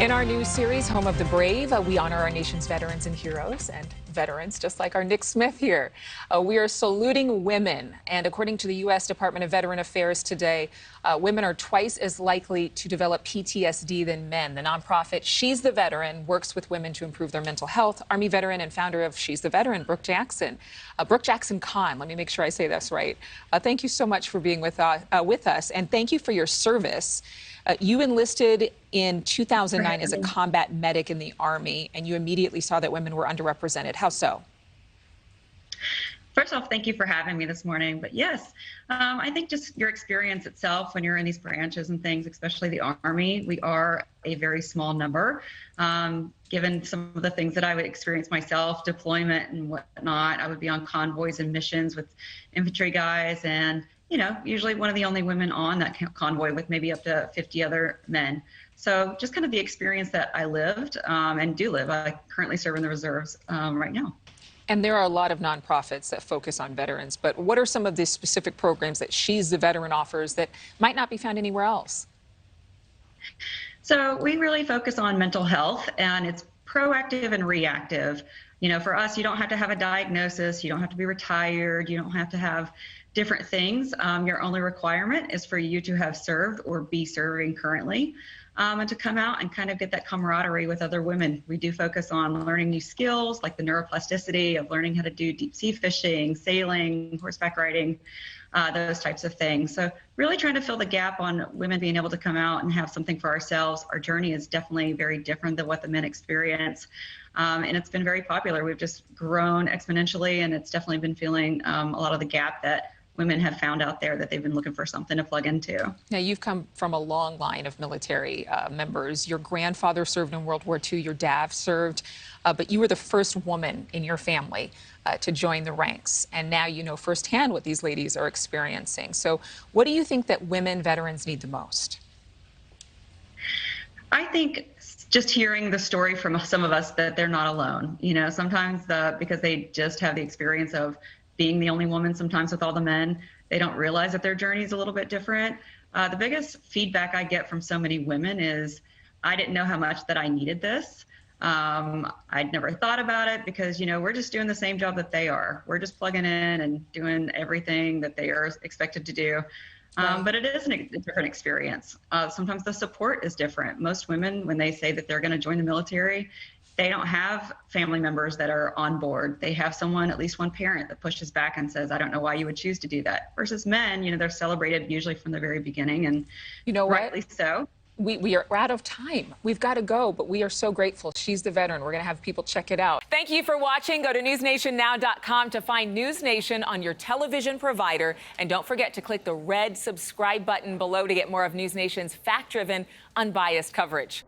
In our new series, Home of the Brave, we honor our nation's veterans and heroes and veterans, just like our Nick Smith here. We are saluting women. And according to the U.S. Department of Veteran Affairs today, women are twice as likely to develop PTSD than men. The nonprofit She's the Veteran works with women to improve their mental health. Army veteran and founder of She's the Veteran, Brooke Jackson. Brooke Jackson Kahn, let me make sure I say this right. Thank you so much for being with us, and thank you for your service. You enlisted in 2009 as a combat medic in the Army, and you immediately saw that women were underrepresented. How so? First off, thank you for having me this morning. But yes, I think just your experience itself when you're in these branches and things, especially the Army, we are a very small number. Given some of the things that I would experience myself, deployment and whatnot, I would be on convoys and missions with infantry guys, and usually one of the only women on that convoy with maybe up to 50 other men. So just kind of the experience that I lived and do live. I currently serve in the reserves right now. And there are a lot of nonprofits that focus on veterans, but what are some of the specific programs that She's the Veteran offers that might not be found anywhere else? So we really focus on mental health, and it's proactive and reactive. For us, you don't have to have a diagnosis, you don't have to be retired, you don't have to have different things. Your only requirement is for you to have served or be serving currently, and to come out and kind of get that camaraderie with other women. We do focus on learning new skills like the neuroplasticity of learning how to do deep sea fishing, sailing, horseback riding, those types of things. So really trying to fill the gap on women being able to come out and have something for ourselves. Our journey is definitely very different than what the men experience. And it's been very popular. We've just grown exponentially, and it's definitely been filling a lot of the gap that women have found out there that they've been looking for something to plug into. Now, you've come from a long line of military members. Your grandfather served in World War II, your dad served, but you were the first woman in your family to join the ranks. And now you know firsthand what these ladies are experiencing. So what do you think that women veterans need the most? I think just hearing the story from some of us that they're not alone. Sometimes because they just have the experience of being the only woman sometimes with all the men, they don't realize that their journey is a little bit different. The biggest feedback I get from so many women is, I didn't know how much that I needed this. I'd never thought about it because, we're just doing the same job that they are. We're just plugging in and doing everything that they are expected to do. But it is a different experience. Sometimes the support is different. Most women, when they say that they're going to join the military, they don't have family members that are on board. They have someone, at least one parent, that pushes back and says, I don't know why you would choose to do that. Versus men, they're celebrated usually from the very beginning, and rightly so. We're out of time. We've got to go, but we are so grateful. She's the Veteran. We're going to have people check it out. Thank you for watching. Go to newsnationnow.com to find NewsNation on your television provider. And don't forget to click the red subscribe button below to get more of NewsNation's fact-driven, unbiased coverage.